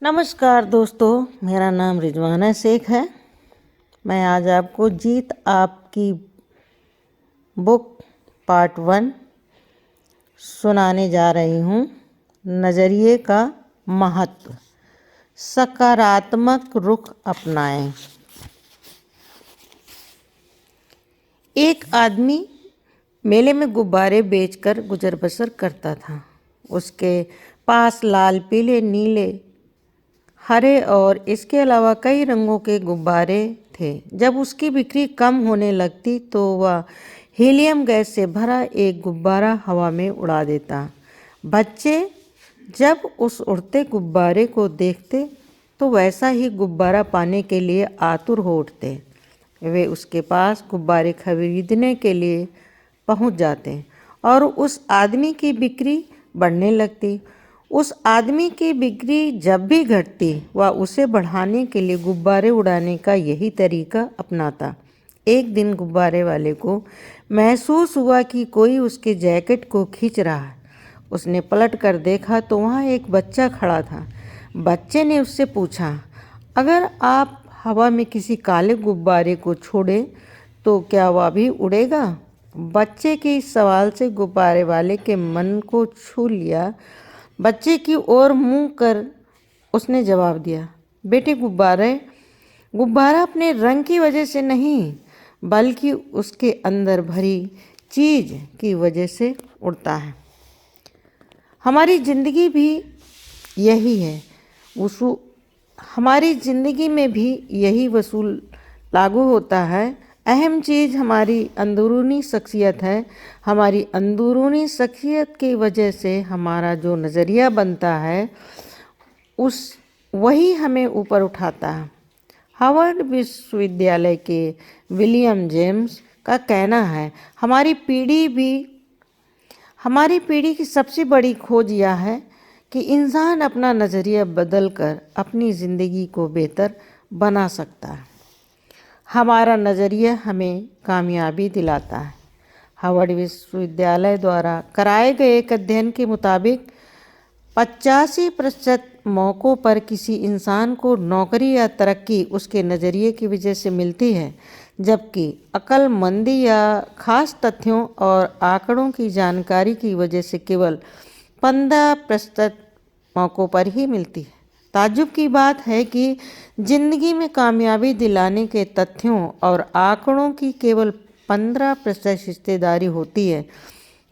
नमस्कार दोस्तों, मेरा नाम रिजवाना शेख है। मैं आज आपको जीत आपकी बुक पार्ट 1 सुनाने जा रही हूँ। नज़रिए का महत्व, सकारात्मक रुख अपनाएं। एक आदमी मेले में गुब्बारे बेचकर गुजर बसर करता था। उसके पास लाल, पीले, नीले, हरे और इसके अलावा कई रंगों के गुब्बारे थे। जब उसकी बिक्री कम होने लगती तो वह हीलियम गैस से भरा एक गुब्बारा हवा में उड़ा देता। बच्चे जब उस उड़ते गुब्बारे को देखते तो वैसा ही गुब्बारा पाने के लिए आतुर हो उठते। वे उसके पास गुब्बारे खरीदने के लिए पहुंच जाते और उस आदमी की बिक्री बढ़ने लगती। उस आदमी की बिक्री जब भी घटती वह उसे बढ़ाने के लिए गुब्बारे उड़ाने का यही तरीका अपनाता। एक दिन गुब्बारे वाले को महसूस हुआ कि कोई उसके जैकेट को खींच रहा है। उसने पलट कर देखा तो वहाँ एक बच्चा खड़ा था। बच्चे ने उससे पूछा, अगर आप हवा में किसी काले गुब्बारे को छोड़े तो क्या वह भी उड़ेगा? बच्चे के इस सवाल से गुब्बारे वाले के मन को छू लिया। बच्चे की ओर मुंह कर उसने जवाब दिया, बेटे, गुब्बारा अपने रंग की वजह से नहीं बल्कि उसके अंदर भरी चीज की वजह से उड़ता है। हमारी जिंदगी भी यही है। हमारी जिंदगी में भी यही वसूल लागू होता है। अहम चीज़ हमारी अंदरूनी शख्सियत है। हमारी अंदरूनी शख्सियत की वजह से हमारा जो नज़रिया बनता है वही हमें ऊपर उठाता है। हार्वर्ड विश्वविद्यालय के विलियम जेम्स का कहना है, हमारी पीढ़ी की सबसे बड़ी खोज यह है कि इंसान अपना नज़रिया बदलकर अपनी ज़िंदगी को बेहतर बना सकता है। हमारा नज़रिया हमें कामयाबी दिलाता है। हार्वर्ड विश्वविद्यालय द्वारा कराए गए एक अध्ययन के मुताबिक 85% मौक़ों पर किसी इंसान को नौकरी या तरक्की उसके नज़रिए की वजह से मिलती है, जबकि अक्लमंदी या ख़ास तथ्यों और आंकड़ों की जानकारी की वजह से केवल 15% मौक़ों पर ही मिलती है। ताज्जुब की बात है कि जिंदगी में कामयाबी दिलाने के तथ्यों और आंकड़ों की केवल 15% हिस्सेदारी होती है,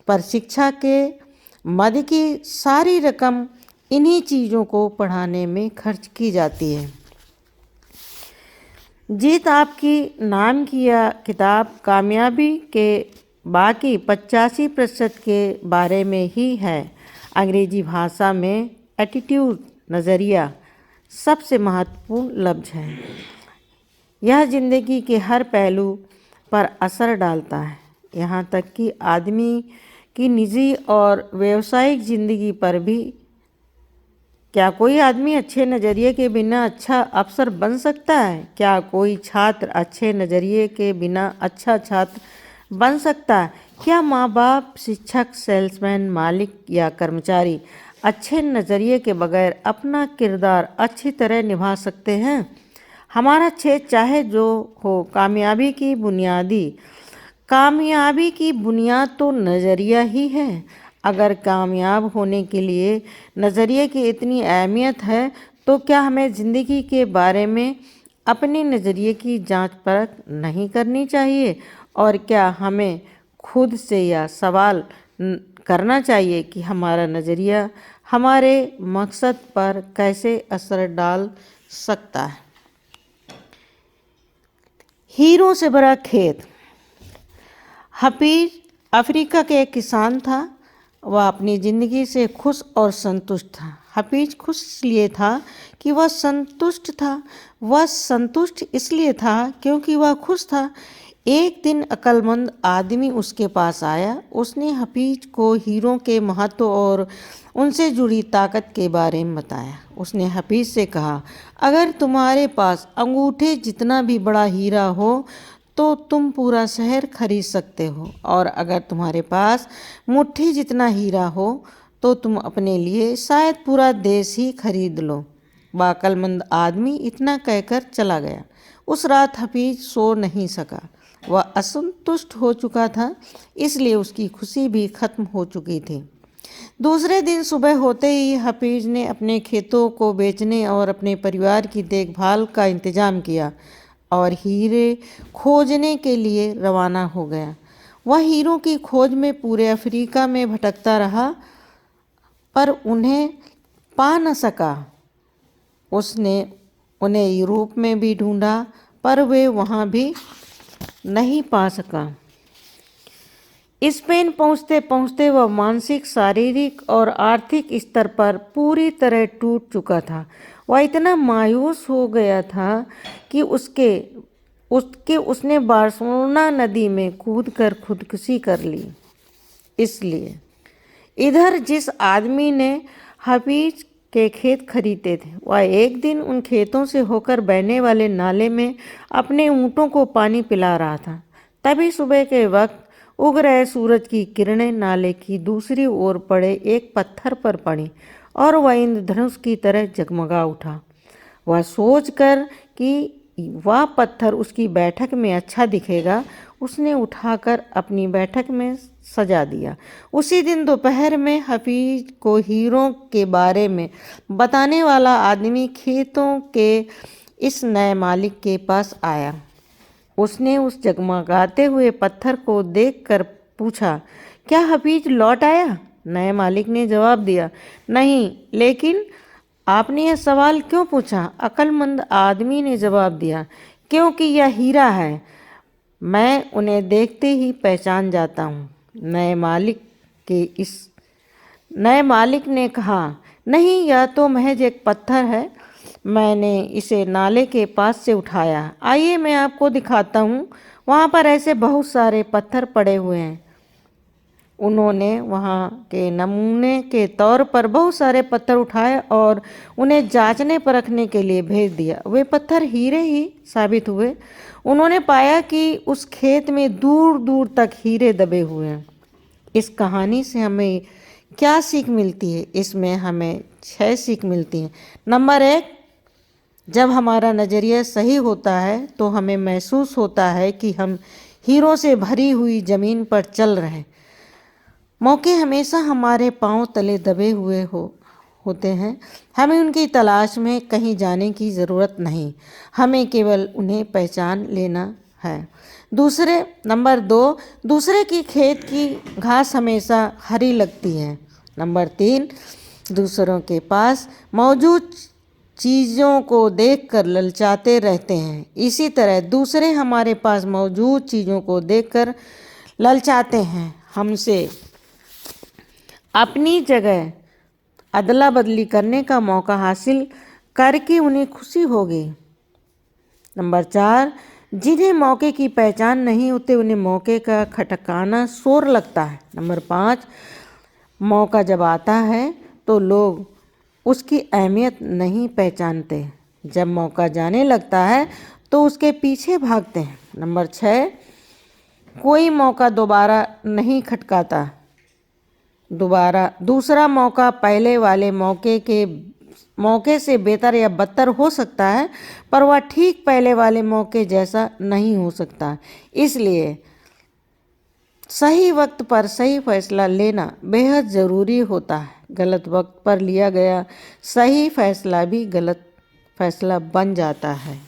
पर शिक्षा के मद की सारी रकम इन्हीं चीज़ों को पढ़ाने में खर्च की जाती है। जीत आपकी नाम की यह किताब कामयाबी के बाकी 85% के बारे में ही है। अंग्रेजी भाषा में एटीट्यूड, नज़रिया, सबसे महत्वपूर्ण लफ्ज़ है। यह ज़िंदगी के हर पहलू पर असर डालता है, यहाँ तक कि आदमी की निजी और व्यावसायिक ज़िंदगी पर भी। क्या कोई आदमी अच्छे नज़रिए के बिना अच्छा अफसर बन सकता है? क्या कोई छात्र अच्छे नज़रिए के बिना अच्छा छात्र बन सकता है? क्या माँ बाप, शिक्षक, सेल्समैन, मालिक या कर्मचारी अच्छे नज़रिए के बगैर अपना किरदार अच्छी तरह निभा सकते हैं? हमारा क्षेत्र चाहे जो हो, कामयाबी की बुनियाद तो नज़रिया ही है। अगर कामयाब होने के लिए नज़रिए की इतनी अहमियत है तो क्या हमें ज़िंदगी के बारे में अपने नज़रिए की जांच परख नहीं करनी चाहिए? और क्या हमें खुद से यह सवाल करना चाहिए कि हमारा नज़रिया हमारे मकसद पर कैसे असर डाल सकता है? हीरों से भरा खेत। हफीज अफ्रीका का एक किसान था। वह अपनी ज़िंदगी से खुश और संतुष्ट था। हफीज खुश इसलिए था कि वह संतुष्ट था। वह संतुष्ट इसलिए था क्योंकि वह खुश था। एक दिन अक्लमंद आदमी उसके पास आया। उसने हफीज को हीरों के महत्व और उनसे जुड़ी ताकत के बारे में बताया। उसने हफीज से कहा, अगर तुम्हारे पास अंगूठे जितना भी बड़ा हीरा हो तो तुम पूरा शहर खरीद सकते हो, और अगर तुम्हारे पास मुट्ठी जितना हीरा हो तो तुम अपने लिए शायद पूरा देश ही खरीद लो। वह अक्लमंद आदमी इतना कहकर चला गया। उस रात हफीज सो नहीं सका। वह असंतुष्ट हो चुका था, इसलिए उसकी खुशी भी खत्म हो चुकी थी। दूसरे दिन सुबह होते ही हफीज ने अपने खेतों को बेचने और अपने परिवार की देखभाल का इंतजाम किया और हीरे खोजने के लिए रवाना हो गया। वह हीरों की खोज में पूरे अफ्रीका में भटकता रहा, पर उन्हें पा न सका। उसने उन्हें यूरोप में भी ढूंढा, पर वे वहाँ भी नहीं पा सका। स्पेन पहुँचते पहुँचते वह मानसिक, शारीरिक और आर्थिक स्तर पर पूरी तरह टूट चुका था। वह इतना मायूस हो गया था कि उसने बार्सिलोना नदी में कूदकर खुदकुशी कर ली। इसलिए इधर जिस आदमी ने हफीज के खेत खरीदे थे, वह एक दिन उन खेतों से होकर बहने वाले नाले में अपने ऊँटों को पानी पिला रहा था। तभी सुबह के वक्त उग रहे सूरज की किरणें नाले की दूसरी ओर पड़े एक पत्थर पर पड़ी और वह इंद्रधनुष की तरह जगमगा उठा। वह सोचकर कि वह पत्थर उसकी बैठक में अच्छा दिखेगा, उसने उठाकर अपनी बैठक में सजा दिया। उसी दिन दोपहर में हफीज को हीरों के बारे में बताने वाला आदमी खेतों के इस नए मालिक के पास आया। उसने उस जगमगाते हुए पत्थर को देखकर पूछा, क्या हफीज लौट आया? नए मालिक ने जवाब दिया, नहीं, लेकिन आपने यह सवाल क्यों पूछा? अक्लमंद आदमी ने जवाब दिया, क्योंकि यह हीरा है, मैं उन्हें देखते ही पहचान जाता हूँ। नए मालिक ने कहा, नहीं, यह तो महज एक पत्थर है, मैंने इसे नाले के पास से उठाया। आइए मैं आपको दिखाता हूँ, वहाँ पर ऐसे बहुत सारे पत्थर पड़े हुए हैं। उन्होंने वहाँ के नमूने के तौर पर बहुत सारे पत्थर उठाए और उन्हें जांचने परखने के लिए भेज दिया। वे पत्थर हीरे ही साबित हुए। उन्होंने पाया कि उस खेत में दूर दूर तक हीरे दबे हुए हैं। इस कहानी से हमें क्या सीख मिलती है? इसमें हमें 6 सीख मिलती हैं। नंबर 1, जब हमारा नज़रिया सही होता है तो हमें महसूस होता है कि हम हीरों से भरी हुई ज़मीन पर चल रहे हैं। मौके हमेशा हमारे पांव तले दबे हुए होते हैं। हमें उनकी तलाश में कहीं जाने की ज़रूरत नहीं, हमें केवल उन्हें पहचान लेना है। नंबर 2, दूसरे की खेत की घास हमेशा हरी लगती है। नंबर 3, दूसरों के पास मौजूद चीज़ों को देखकर ललचाते रहते हैं, इसी तरह दूसरे हमारे पास मौजूद चीज़ों को देखकर ललचाते हैं। हमसे अपनी जगह अदला बदली करने का मौका हासिल करके उन्हें खुशी होगी। नंबर 4, जिन्हें मौके की पहचान नहीं होती उन्हें मौके का खटकाना शोर लगता है। नंबर 5, मौका जब आता है तो लोग उसकी अहमियत नहीं पहचानते, जब मौका जाने लगता है तो उसके पीछे भागते हैं। नंबर 6, कोई मौका दोबारा नहीं खटकाता। दूसरा मौका पहले वाले मौके से बेहतर या बदतर हो सकता है, पर वह ठीक पहले वाले मौके जैसा नहीं हो सकता। इसलिए सही वक्त पर सही फैसला लेना बेहद ज़रूरी होता है। गलत वक्त पर लिया गया सही फैसला भी गलत फैसला बन जाता है।